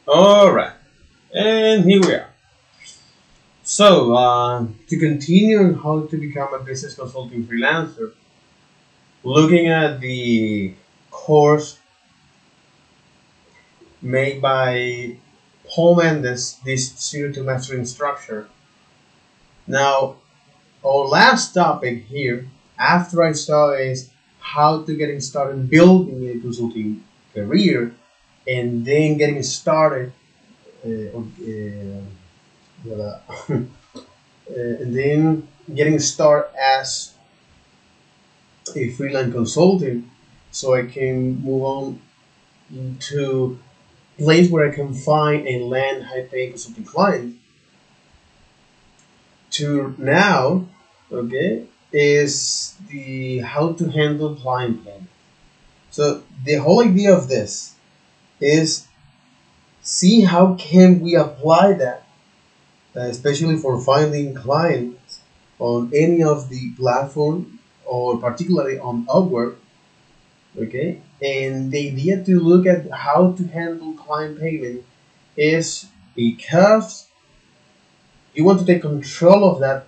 All right, and here we are. So, to continue on how to become a business consulting freelancer, looking at the course made by Paul Mendes, this Zero to Mastery instructor. Now, our last topic here, after I saw, is how to getting started building a consulting career and then getting started well, and then getting started as a freelance consultant so I can move on to place where I can find and land high paying consulting clients to now, okay, is the how to handle client payment. So the whole idea of this is see how can we apply that, especially for finding clients on any of the platform or particularly on Upwork, okay? And the idea to look at how to handle client payment is because you want to take control of that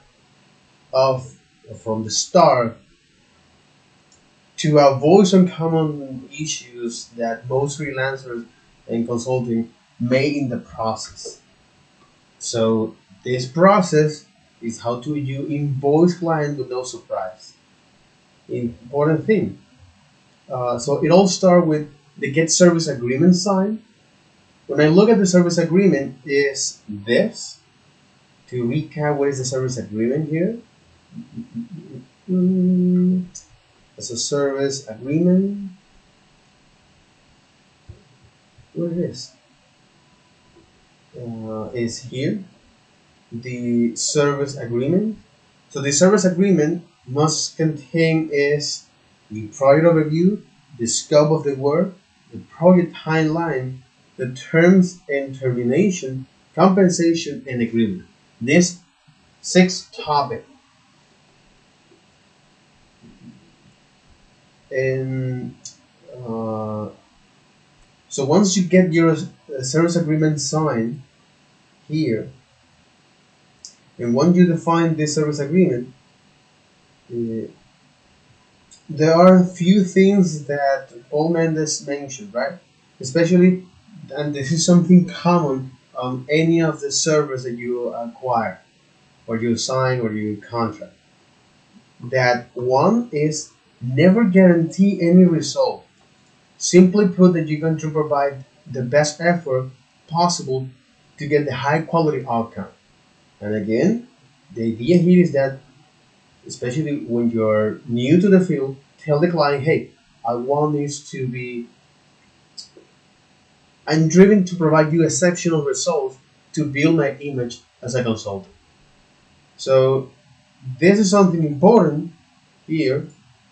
of from the start to avoid some common issues that most freelancers and consulting may in the process. So this process is how to you invoice client with no surprise. Important thing. So it all starts with the get service agreement signed. When I look at the service agreement, is this to recap what is the service agreement here? It's a service agreement. Where it is here the service agreement. So the service agreement must contain is the project overview, the scope of the work, the project timeline, the terms and termination, compensation, and agreement. This six topic. And so once you get your service agreement signed here, and once you define this service agreement, uh, there are a few things that Paul Mendes mentioned, right? Especially, and this is something common on any of the servers that you acquire, or you sign, or you contract. That one is never guarantee any result. Simply put, that you're going to provide the best effort possible to get the high quality outcome. And again, the idea here is that, especially when you're new to the field, tell the client, hey, I want this to be, I'm driven to provide you exceptional results to build my image as a consultant. So this is something important here,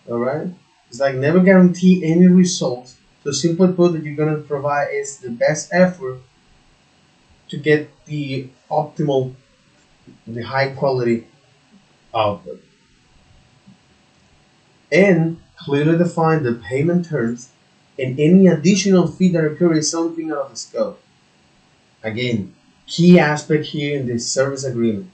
all right? It's like never guarantee any results. So simply put, that you're gonna provide is the best effort to get the optimal, the high quality output, and clearly define the payment terms and any additional fee that occurs is something out of the scope. Again, key aspect here in this service agreement.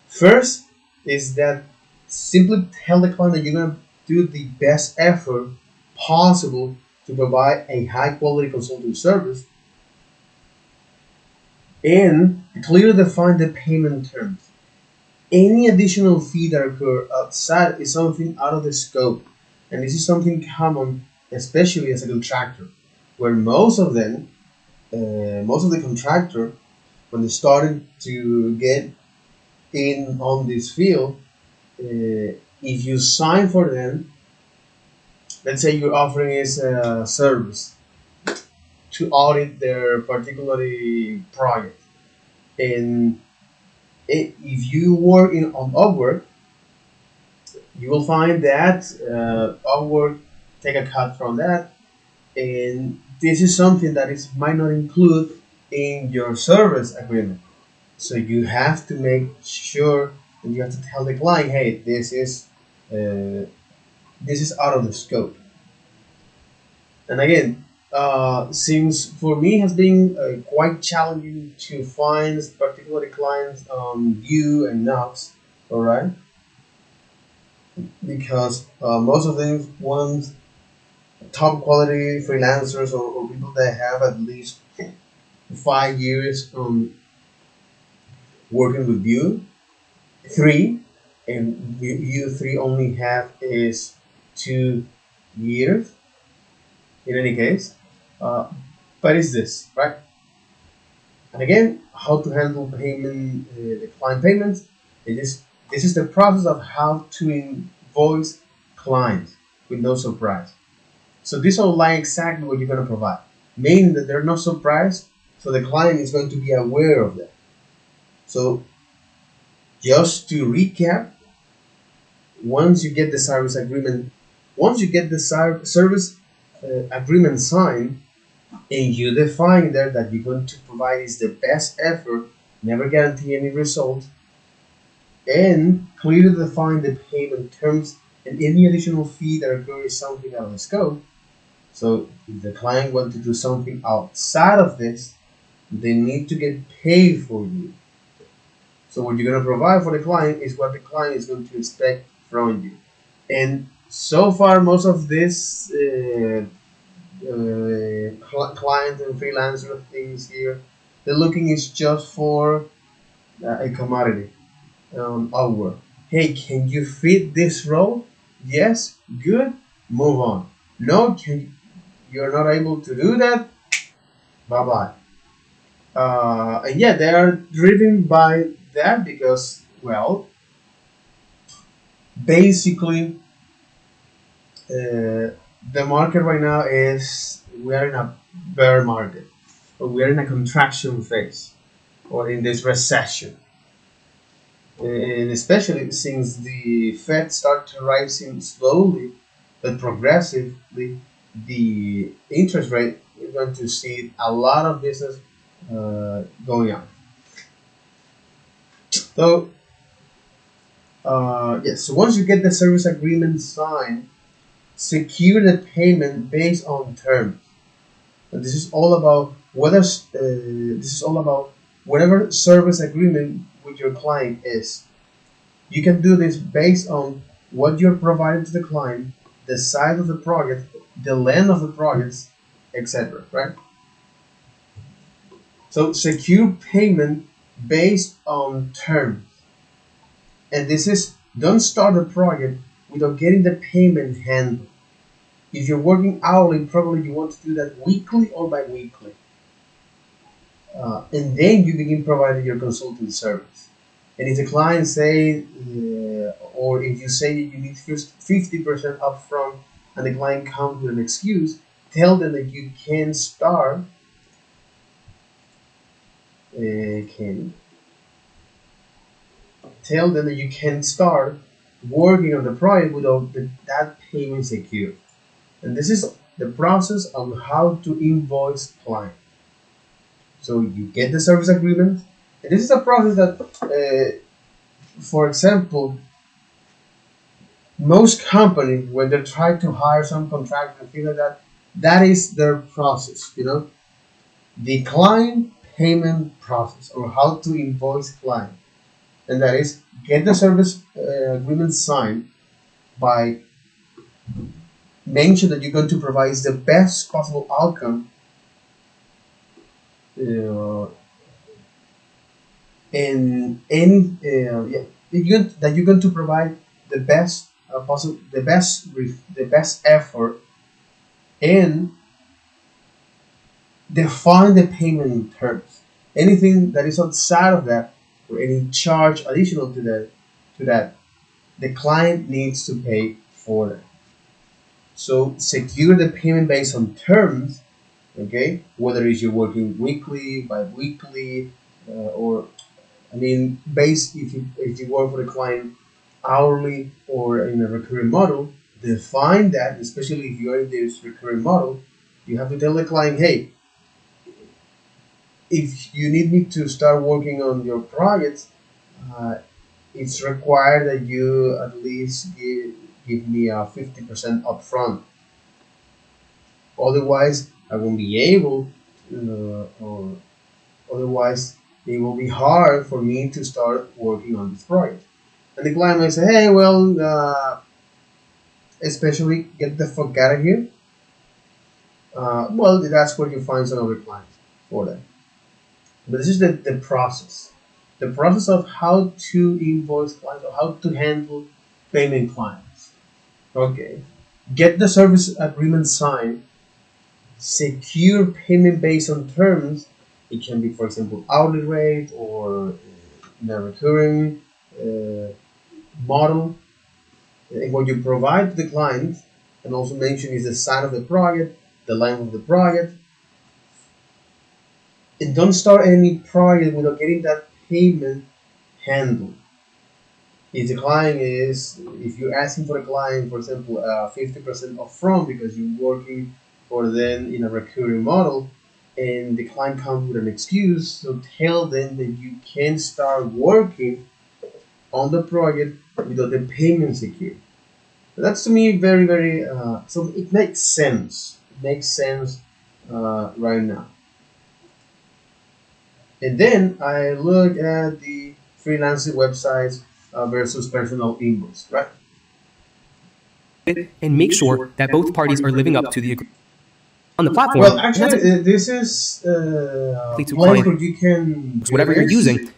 First is that simply tell the client that you're going to do the best effort possible to provide a high quality consulting service and clearly define the payment terms. Any additional fee that occur outside is something out of the scope, and this is something common, especially as a contractor, where most of the contractor, when they started to get in on this field, if you sign for them, let's say you're offering is a service to audit their particular project, and if you work on Upwork, you will find that Upwork take a cut from that, and this is something that is might not include in your service agreement. So you have to make sure, and you have to tell the client, hey, uh, this is out of the scope. And again, Since for me has been quite challenging to find particular clients on Vue and Knox, all right, because most of them want top quality freelancers or people that have at least 5 years working with Vue, three, and Vue three only have is 2 years in any case. Uh, but it's this, right? And again, how to handle payment, the client payments. It is This is the process of how to invoice clients with no surprise. So this outline exactly what you're going to provide, meaning that they're not surprised, so the client is going to be aware of that. So just to recap, once you get the service agreement, once you get the service agreement signed, and you define there that you're going to provide is the best effort, never guarantee any result, and clearly define the payment terms and any additional fee that occurs something out of the scope. So if the client wants to do something outside of this, they need to get paid for you. So what you're going to provide for the client is what the client is going to expect from you. And so far, most of this client and freelancer things here, the looking is just for a commodity hour. Hey, can you fit this role? Yes, good. Move on. No, you're not able to do that. Bye bye. And yeah, they are driven by that because, well, basically, the market right now is we are in a bear market, or we are in a contraction phase, or in this recession. And especially since the Fed started rising slowly but progressively the interest rate, we're going to see a lot of business going on. So, yes, so once you get the service agreement signed, secure the payment based on terms. And this is all about whatever service agreement with your client is. You can do this based on what you're providing to the client, the size of the project, the length of the projects, etc. Right? So secure payment based on terms. And this is don't start a project without getting the payment handled. If you're working hourly, probably you want to do that weekly or bi-weekly. And then you begin providing your consulting service. And if the client say, or if you say you need 50% upfront, and the client comes with an excuse, tell them that you can start. Can tell them that you can start working on the project without that payment secured. And this is the process on how to invoice client. So you get the service agreement, and this is a process that, for example, most companies when they try to hire some contractor and things like that, that is their process. The client payment process, or how to invoice client, and that is get the service agreement signed by mention that you're going to provide the best possible outcome, in any that you're going to provide the best possible, the best effort, and define the payment terms. Anything that is outside of that, or any charge additional to that, the client needs to pay for that. So secure the payment based on terms, okay? Whether it's you're working weekly, bi-weekly, or based if you work for the client hourly or in a recurring model, define that. Especially if you're in this recurring model, you have to tell the client, hey, if you need me to start working on your projects, it's required that you at least give me a 50% upfront. Otherwise, I won't be able, or otherwise it will be hard for me to start working on this project. And the client might say, hey, well, especially get the fuck out of here. Well, that's where you find some other clients for that. But this is the process. The process of how to invoice clients or how to handle payment clients. Okay. Get the service agreement signed, secure payment based on terms. It can be, for example, hourly rate or in a recurring model. And what you provide to the client, and also mention, is the size of the project, the length of the project. And don't start any project without getting that payment handled. If the client is, if you're asking for a client, for example, 50% upfront because you're working for them in a recurring model, and the client comes with an excuse, so tell them that you can start working on the project without the payment secure. That's to me very, very, so it makes sense. It makes sense right now. And then I look at the freelancing websites versus personal invoice, right? And make sure that both parties are living up to the agreement on the platform. Well, actually, this is a place where you can do whatever you're using.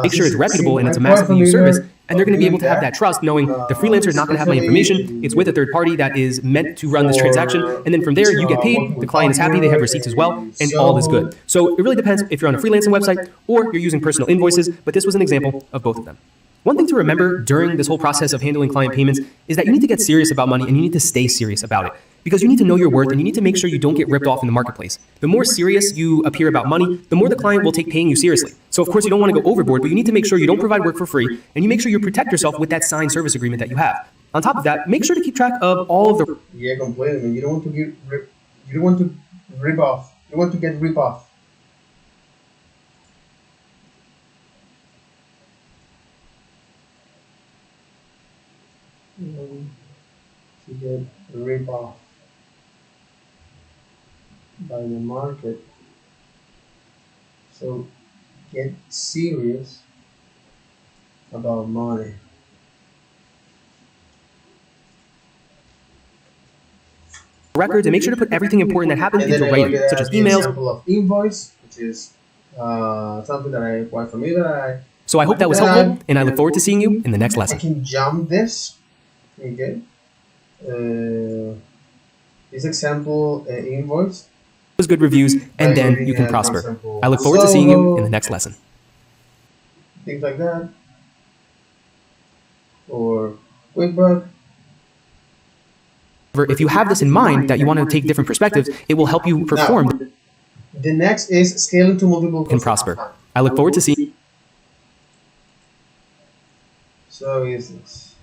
Make sure it's reputable and it's a massively used service, and they're going to be able to have that trust, knowing the freelancer is not going to have my information. It's with a third party that is meant to run this transaction, and then from there you get paid. The client is happy, they have receipts as well, and all is good. So it really depends if you're on a freelancing website or you're using personal invoices, but this was an example of both of them. One thing to remember during this whole process of handling client payments is that you need to get serious about money, and you need to stay serious about it, because you need to know your worth and you need to make sure you don't get ripped off in the marketplace. The more serious you appear about money, the more the client will take paying you seriously. So of course you don't want to go overboard, but you need to make sure you don't provide work for free, and you make sure you protect yourself with that signed service agreement that you have. On top of that, make sure to keep track of all of the... Yeah, completely. You don't want to get you don't want to rip off. You want to get ripped off. To get ripped off by the market. So get serious about money. records, and make sure to put everything important that happened into writing, such as emails. Example of invoice, which is something that I quite familiar. So I hope that was helpful, and I look forward to seeing you in the next lesson. I can jump this. Okay. This example invoice. Those good reviews, and then you can prosper. I look forward to seeing you in the next lesson. Things like that. Or QuickBook. If you have this in mind, that you want to take different perspectives, it will help you perform. Now, the next is scaling to multiple and prosper. I look forward to seeing you. So is this?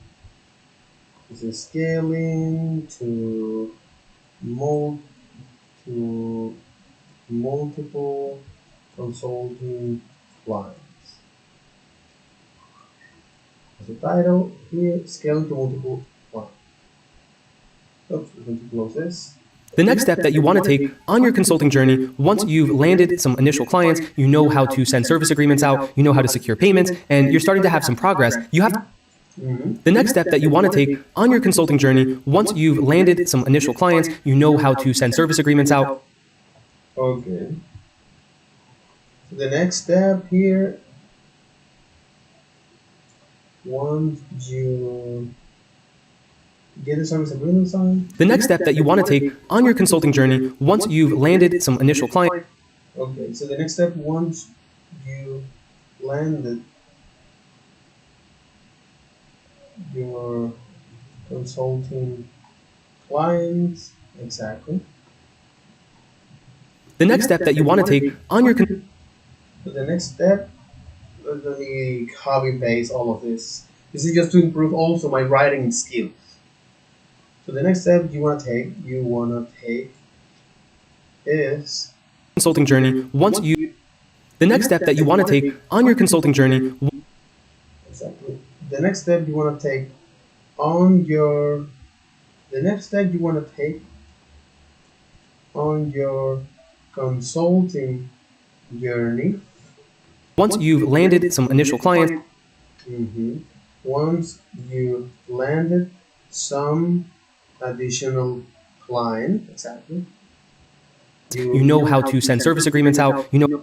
This is scaling to multiple consulting clients. As a title here, scaling to multiple clients. Oops, we're going to close this. The next step that you want to take on your consulting journey, once you've landed some initial clients, you know how to send service agreements out, you know how to secure payments, and you're starting to have some progress, you have the next step that you want to take on your consulting journey, once you've landed some initial clients, you know how to send service agreements out. Okay. So the next step here, once you get the service agreement signed. The next step that you want to take on your consulting journey, once you've landed some initial clients. Okay, so the next step, once you landed your consulting clients, exactly. The next step that you want to take on your so the next step, let me copy paste all of this. This is just to improve also my writing skills. So the next step you want to take is consulting journey. Once you, the next step that you want to take on your consulting journey. Exactly. The next step you want to take on your, the next step you want to take on your consulting journey. Once you've landed some initial clients, Once you landed some additional client, exactly. you know how to send service agreements out, you know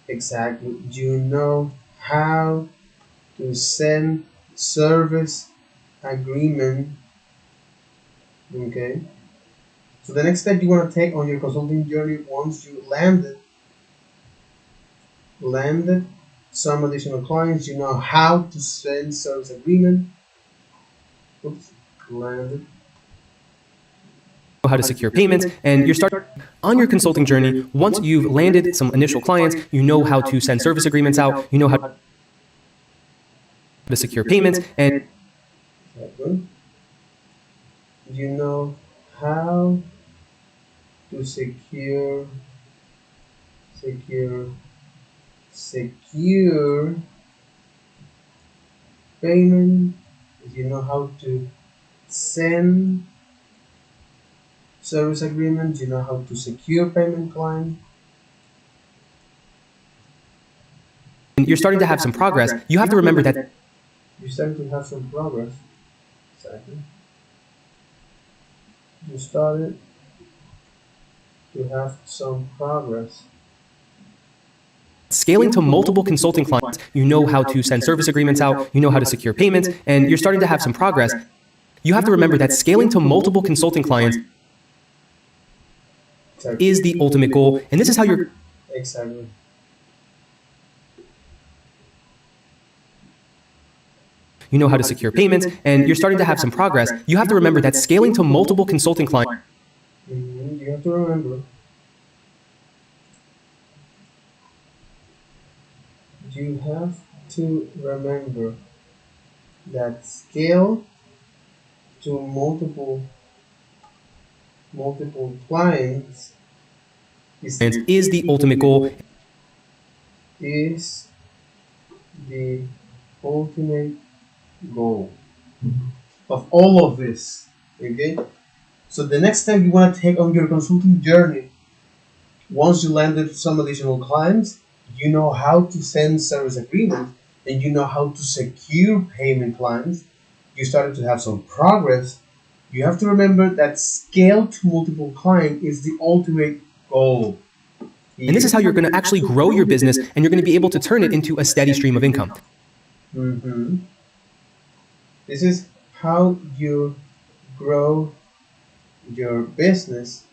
Exactly. You know how to send service agreement. Okay. So the next step you want to take on your consulting journey, once you landed some additional clients, you know how to send service agreement. Oops, landed. how to secure payments, and you're starting on your consulting journey. Once you've landed some initial clients, you know how to send service agreements out, you know how to secure payments, and Exactly. You know how to secure secure payment. You know how to send service agreement. You know how to secure payment client. you're starting to have some progress. You have to remember that You start to have some progress. Exactly. You started to have some progress. scaling to multiple consulting clients, you know how to send service agreements out, you know how to secure payments, and you're starting to have some progress. You have to remember that scaling to multiple consulting clients Exactly. is the ultimate goal, and this is how you're Exactly. you know how to secure payments, and you're starting to have some progress. You have to remember that scaling to multiple consulting clients You have to remember. You have to remember that scale to multiple clients is the ultimate goal. is the ultimate goal of all of this. Okay? So the next step you want to take on your consulting journey, once you landed some additional clients, you know how to send service agreements and you know how to secure payment clients. You started to have some progress. You have to remember that scale to multiple client is the ultimate goal. And this is how you're going to actually grow your business, and you're going to be able to turn it into a steady stream of income. Mhm. This is how you grow your business.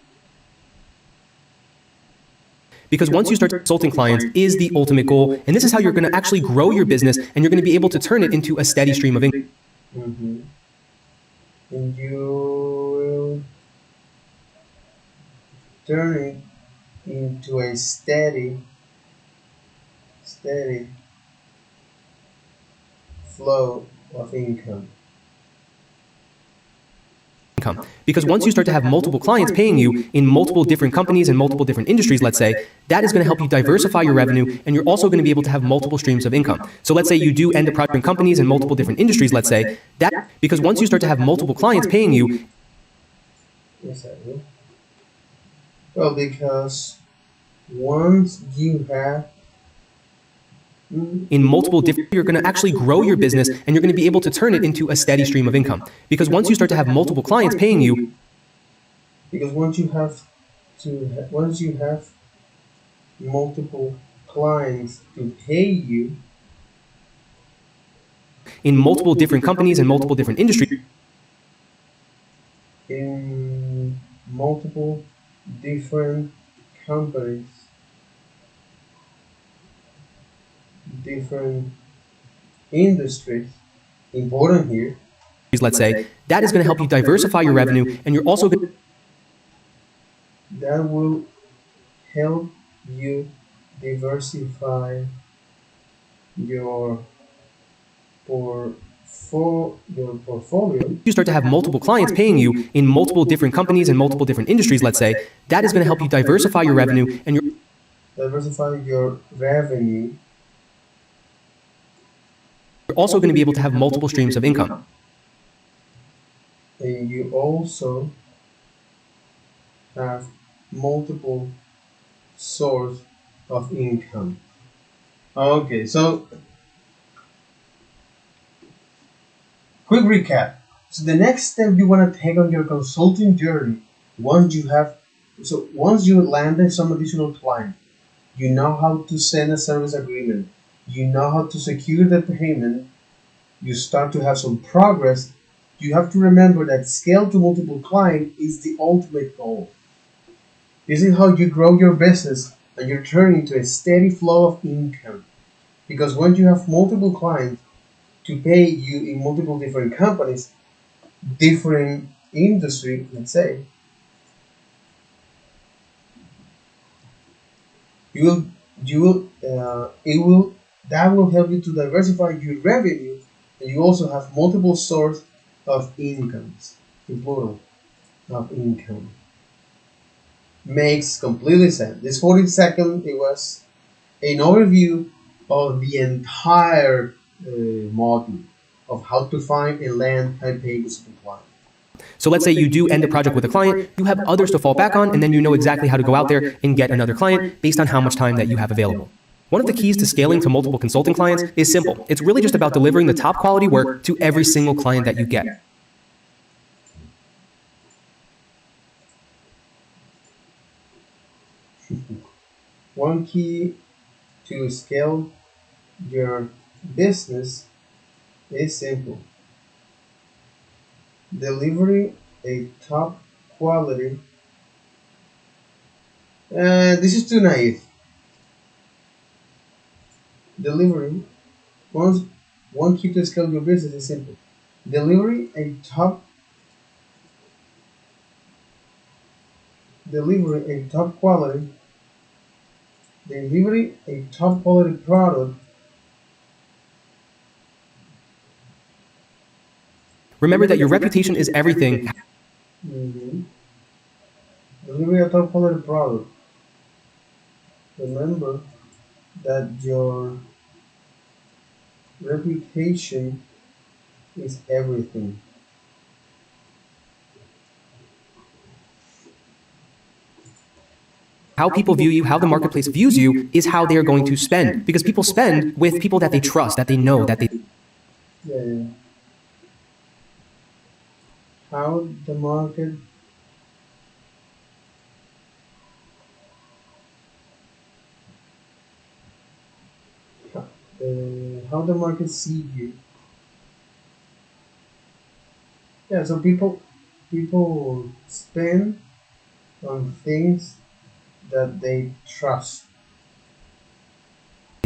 Because once you start consulting clients is the ultimate goal, and this is how you're going to actually grow your business, and you're going to be able to turn it into a steady stream of income. Mhm. And you will turn it into a steady flow of income. Because once you start to have multiple clients paying you in multiple different companies and multiple different industries, let's say, that is going to help you diversify your revenue, and you're also going to be able to have multiple streams of income. So let's say you do end up project in companies in multiple different industries, let's say, that because once you start to have multiple clients paying you Yes, I will. Well, because once you have in multiple different, you're going to actually grow your business, and you're going to be able to turn it into a steady stream of income. Because once you start to have multiple clients paying you, because once you have multiple clients to pay you in multiple different companies and multiple different industries, in multiple different companies, different industries, important here, let's say, that is going to help you diversify your revenue, and you're also going that will help you diversify your your portfolio. you start to have multiple clients paying you in multiple different companies and multiple different industries, let's say, that is going to help you diversify your revenue, and you're Diversify your revenue. also going to be able to have multiple streams of income. And you also have multiple source of income. Okay, so quick recap. So the next step you want to take on your consulting journey, once you landed some additional client, you know how to send a service agreement, you know how to secure the payment, you start to have some progress. You have to remember that scale to multiple clients is the ultimate goal. This is how you grow your business and you turn into a steady flow of income. Because when you have multiple clients to pay you in multiple different companies, different industry, let's say, that will help you to diversify your revenue, and you also have multiple sources of incomes, in plural, of income. Makes completely sense. This 40 seconds, it was an overview of the entire model of how to find and land high-paying client. So let's say you do end a project with a client, you have others to fall back on, and then you know exactly how to go out there and get another client based on how much time that you have available. One of the keys to scaling to multiple consulting clients is simple. It's really just about delivering the top quality work to every single client that you get. One key to scale your business is simple. Delivering a top quality. This is too naive. Delivering one key to scale your business is simple. Delivering a top quality product. Remember that your reputation is everything. Delivering a top quality product. Remember that your reputation is everything. How people view you, how the marketplace views you, is how they are going to spend. Because people spend with people that they trust, that they know, that they... Yeah. How the market see you. Yeah, so people spend on things that they trust.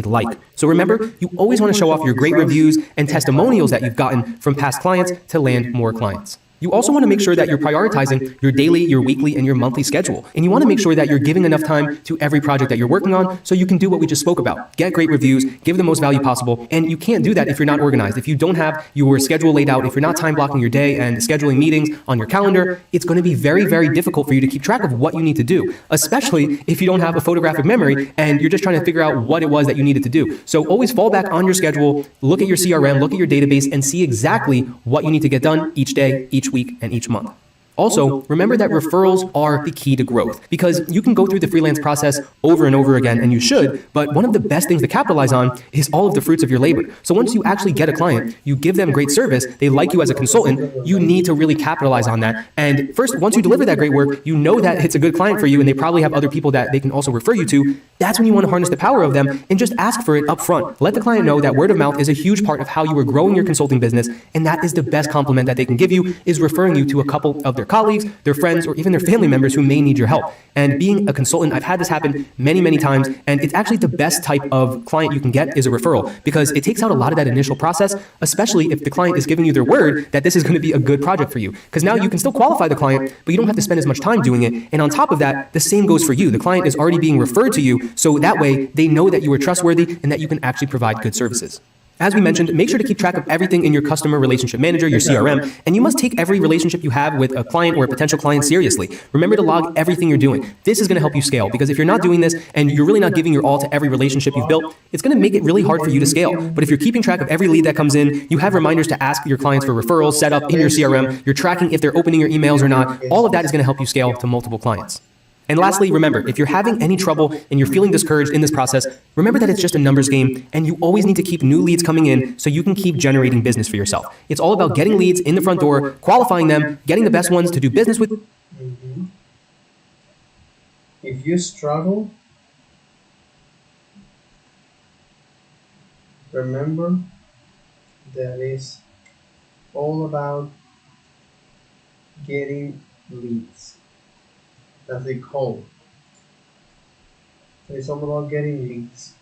like. So remember, you always want to show off your great reviews and testimonials that you've gotten from past clients to land more clients. You also want to make sure that you're prioritizing your daily, your weekly, and your monthly schedule. And you want to make sure that you're giving enough time to every project that you're working on so you can do what we just spoke about. Get great reviews, give the most value possible, and you can't do that if you're not organized. If you don't have your schedule laid out, if you're not time blocking your day and scheduling meetings on your calendar, it's going to be very, very difficult for you to keep track of what you need to do, especially if you don't have a photographic memory and you're just trying to figure out what it was that you needed to do. So always fall back on your schedule, look at your CRM, look at your database, and see exactly what you need to get done each day, each week, and each month. Also, remember that referrals are the key to growth because you can go through the freelance process over and over again, and you should, but one of the best things to capitalize on is all of the fruits of your labor. So once you actually get a client, you give them great service, they like you as a consultant, you need to really capitalize on that. And first, once you deliver that great work, you know that it's a good client for you and they probably have other people that they can also refer you to. That's when you want to harness the power of them and just ask for it up front. Let the client know that word of mouth is a huge part of how you are growing your consulting business, and that is the best compliment that they can give you, is referring you to a couple of their colleagues, their friends, or even their family members who may need your help. And being a consultant, I've had this happen many, many times, and it's actually the best type of client you can get is a referral because it takes out a lot of that initial process, especially if the client is giving you their word that this is going to be a good project for you. Because now you can still qualify the client, but you don't have to spend as much time doing it. And on top of that, the same goes for you. The client is already being referred to you, so that way they know that you are trustworthy and that you can actually provide good services. As we mentioned, make sure to keep track of everything in your customer relationship manager, your CRM, and you must take every relationship you have with a client or a potential client seriously. Remember to log everything you're doing. This is going to help you scale because if you're not doing this and you're really not giving your all to every relationship you've built, it's going to make it really hard for you to scale. But if you're keeping track of every lead that comes in, you have reminders to ask your clients for referrals set up in your CRM, you're tracking if they're opening your emails or not, all of that is going to help you scale to multiple clients. And lastly, remember, if you're having any trouble and you're feeling discouraged in this process, remember that it's just a numbers game and you always need to keep new leads coming in so you can keep generating business for yourself. It's all about getting leads in the front door, qualifying them, getting the best ones to do business with. If you struggle, remember that it's all about getting leads, as they call it. It's all about getting leads.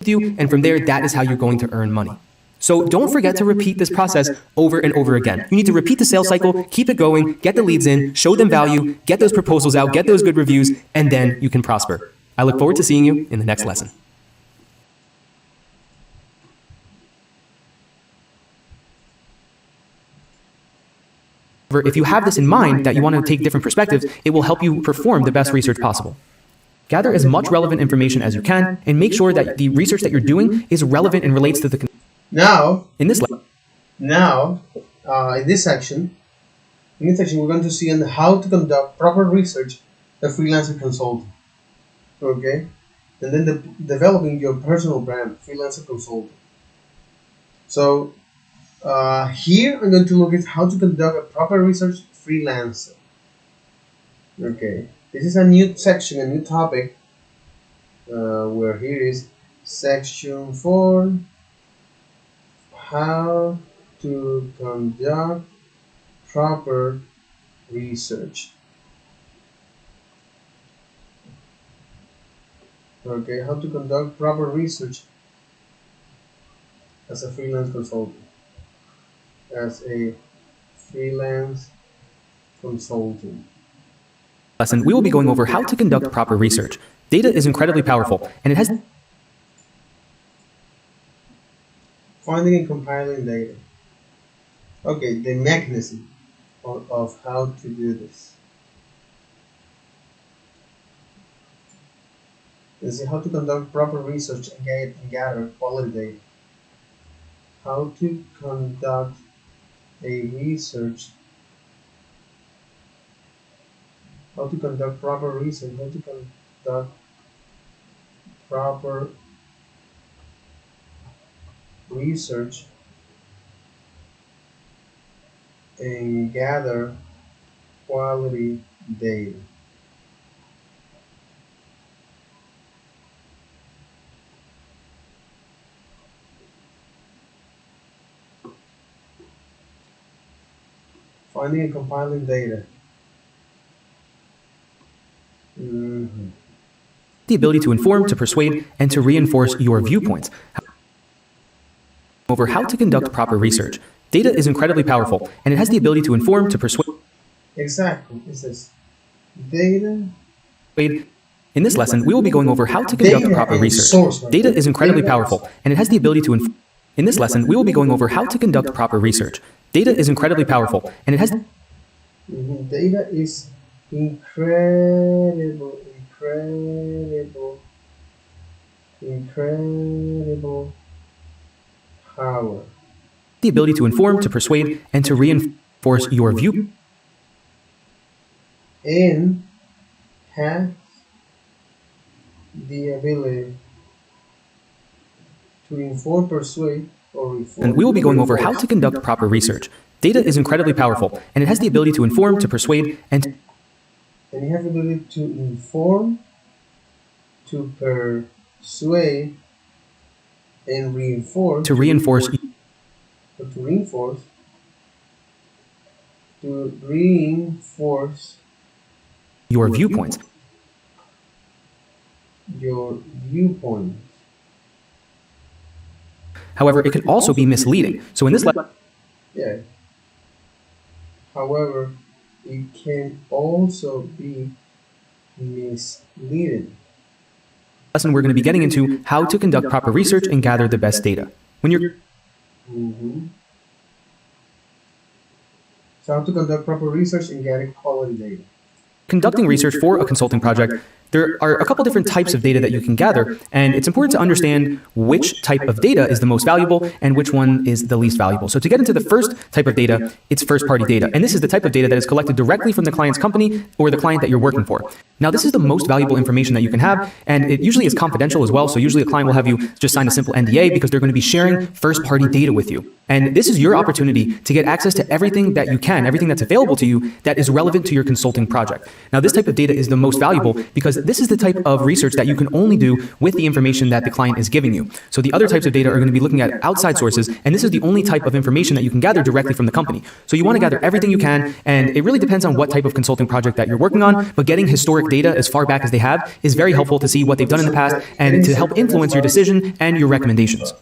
You, and from there, that is how you're going to earn money. So don't forget to repeat this process over and over again. You need to repeat the sales cycle, keep it going, get the leads in, show them value, get those proposals out, get those good reviews, and then you can prosper. I look forward to seeing you in the next lesson. If you have this in mind, that you want to take different perspectives, it will help you perform the best research possible. Gather as much relevant information as you can, and make sure that the research that you're doing is relevant and relates to the... In this section, we're going to see on how to conduct proper research as a freelancer consultant. Okay? And then developing your personal brand, freelancer consultant. So, here I'm going to look at how to conduct a proper research freelancer. Okay, this is a new section, a new topic, where here is section 4, how to conduct proper research. Okay, how to conduct proper research as a freelance consultant. Lesson, we will be going over how to conduct proper research. Data is incredibly powerful, and it has... Finding and compiling data. Okay, the mechanism of how to do this. This is how to conduct proper research and gather quality data. How to conduct a research, how to conduct proper research, how to conduct proper research and gather quality data. Finding and compiling data. The ability to inform, to persuade, and to reinforce your viewpoints. Over how to conduct proper research. Data is incredibly powerful, and it has the ability to inform, to persuade. Exactly. It says data. In this lesson, we will be going over how to conduct proper research. Data is incredibly powerful, and it has the ability to inform. In this lesson, we will be going over how to conduct proper research. Data is incredibly powerful, and it has... Data is incredible power. The ability to inform, to persuade, and to reinforce your view. And has the ability to inform, persuade, or reform. And we will be going over how to conduct proper research. Data is incredibly powerful, and it has the ability to inform, to persuade, and you have the ability to inform, to persuade, and reinforce. To reinforce your viewpoints. However, it can also be misleading. So in this lesson... However, it can also be misleading. Lesson, we're going to be getting into how to conduct proper research and gather the best data. When you're... So how to conduct proper research and gather quality data. Conducting research for a consulting project, there are a couple different types of data that you can gather, and it's important to understand which type of data is the most valuable and which one is the least valuable. So to get into the first type of data, it's first-party data, and this is the type of data that is collected directly from the client's company or the client that you're working for. Now, this is the most valuable information that you can have, and it usually is confidential as well, so usually a client will have you just sign a simple NDA because they're going to be sharing first-party data with you. And this is your opportunity to get access to everything that you can, everything that's available to you that is relevant to your consulting project. Now, this type of data is the most valuable because this is the type of research that you can only do with the information that the client is giving you. So the other types of data are going to be looking at outside sources, and this is the only type of information that you can gather directly from the company. So you want to gather everything you can, and it really depends on what type of consulting project that you're working on, but getting historic data as far back as they have is very helpful to see what they've done in the past and to help influence your decision and your recommendations.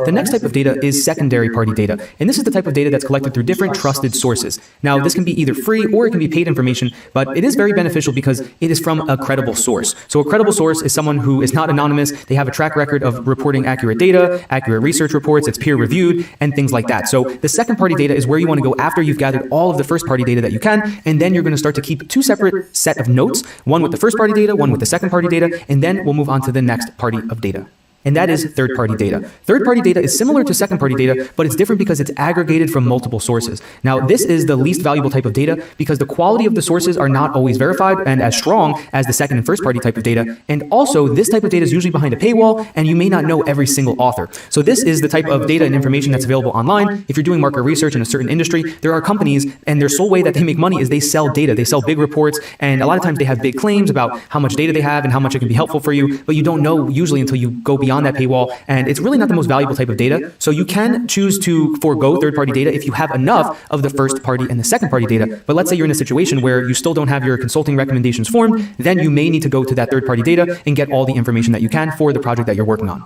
The next type of data is secondary party data, and this is the type of data that's collected through different trusted sources. Now, this can be either free or it can be paid information, but it is very beneficial because it is from a credible source. So a credible source is someone who is not anonymous, they have a track record of reporting accurate data, accurate research reports, it's peer-reviewed, and things like that. So the second party data is where you want to go after you've gathered all of the first party data that you can, and then you're going to start to keep two separate set of notes, one with the first party data, one with the second party data, and then we'll move on to the next party of data. And that is third-party data. Third-party data is similar to second-party data, but it's different because it's aggregated from multiple sources. Now, this is the least valuable type of data because the quality of the sources are not always verified and as strong as the second and first-party type of data. And also, this type of data is usually behind a paywall, and you may not know every single author. So this is the type of data and information that's available online. If you're doing market research in a certain industry, there are companies, and their sole way that they make money is they sell data. They sell big reports, and a lot of times they have big claims about how much data they have and how much it can be helpful for you, but you don't know usually until you go beyond that paywall, and it's really not the most valuable type of data. So you can choose to forego third-party data if you have enough of the first-party and the second-party data. But let's say you're in a situation where you still don't have your consulting recommendations formed, then you may need to go to that third-party data and get all the information that you can for the project that you're working on.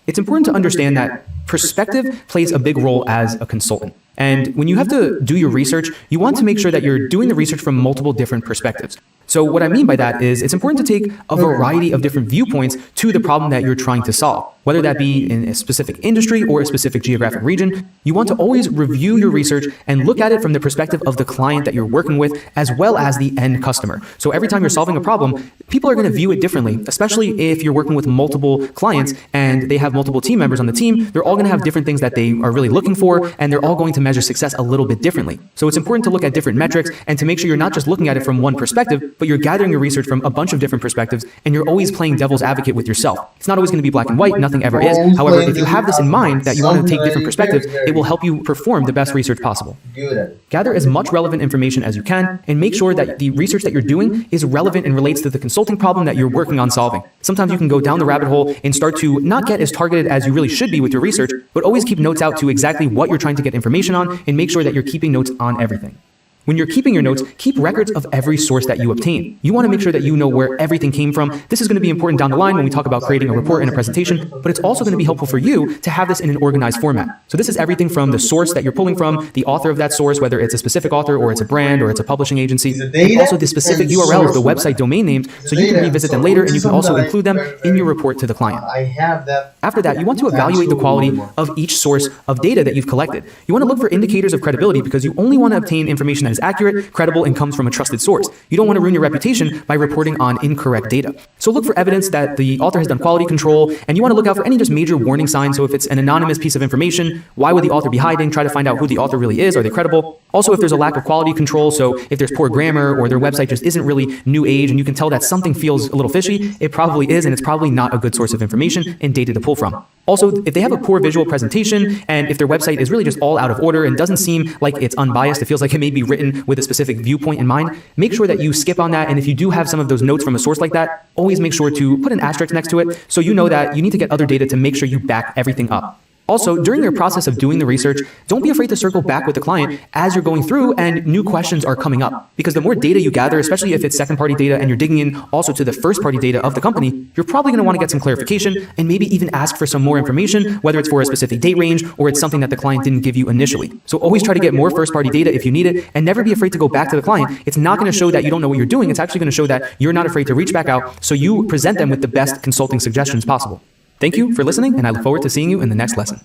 It's important to understand that perspective plays a big role as a consultant. And when you have to do your research, you want to make sure that you're doing the research from multiple different perspectives. So what I mean by that is it's important to take a variety of different viewpoints to the problem that you're trying to solve. Whether that be in a specific industry or a specific geographic region, you want to always review your research and look at it from the perspective of the client that you're working with as well as the end customer. So every time you're solving a problem, people are going to view it differently, especially if you're working with multiple clients and they have multiple team members on the team. They're all going to have different things that they are really looking for, and they're all going to measure success a little bit differently. So it's important to look at different metrics and to make sure you're not just looking at it from one perspective, but you're gathering your research from a bunch of different perspectives, and you're always playing devil's advocate with yourself. It's not always going to be black and white, nothing ever is. However, if you have this in mind that you want to take different perspectives, it will help you perform the best research possible. Gather as much relevant information as you can, and make sure that the research that you're doing is relevant and relates to the consulting problem that you're working on solving. Sometimes you can go down the rabbit hole and start to not get as targeted as you really should be with your research, but always keep notes out to exactly what you're trying to get information on, and make sure that you're keeping notes on everything. When you're keeping your notes, keep records of every source that you obtain. You want to make sure that you know where everything came from. This is going to be important down the line when we talk about creating a report and a presentation, but it's also going to be helpful for you to have this in an organized format. So this is everything from the source that you're pulling from, the author of that source, whether it's a specific author or it's a brand or it's a publishing agency, and also the specific URLs, the website domain names, so you can revisit them later and you can also include them in your report to the client. After that, you want to evaluate the quality of each source of data that you've collected. You want to look for indicators of credibility because you only want to obtain information that is accurate, credible, and comes from a trusted source. You don't want to ruin your reputation by reporting on incorrect data. So look for evidence that the author has done quality control, and you want to look out for any just major warning signs. So if it's an anonymous piece of information, why would the author be hiding? Try to find out who the author really is. Are they credible? Also, if there's a lack of quality control, so if there's poor grammar or their website just isn't really new age and you can tell that something feels a little fishy, it probably is, and it's probably not a good source of information and data to pull from. Also, if they have a poor visual presentation and if their website is really just all out of order and doesn't seem like it's unbiased, it feels like it may be written with a specific viewpoint in mind, make sure that you skip on that. And if you do have some of those notes from a source like that, always make sure to put an asterisk next to it so you know that you need to get other data to make sure you back everything up. Also, during your process of doing the research, don't be afraid to circle back with the client as you're going through and new questions are coming up. Because the more data you gather, especially if it's second-party data and you're digging in also to the first-party data of the company, you're probably going to want to get some clarification and maybe even ask for some more information, whether it's for a specific date range or it's something that the client didn't give you initially. So always try to get more first-party data if you need it, and never be afraid to go back to the client. It's not going to show that you don't know what you're doing. It's actually going to show that you're not afraid to reach back out, so you present them with the best consulting suggestions possible. Thank you for listening, and I look forward to seeing you in the next lesson.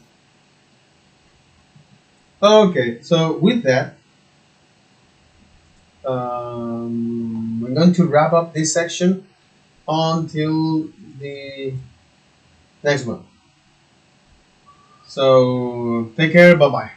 Okay, so with that, I'm going to wrap up this section. until the next one. So take care. Bye bye.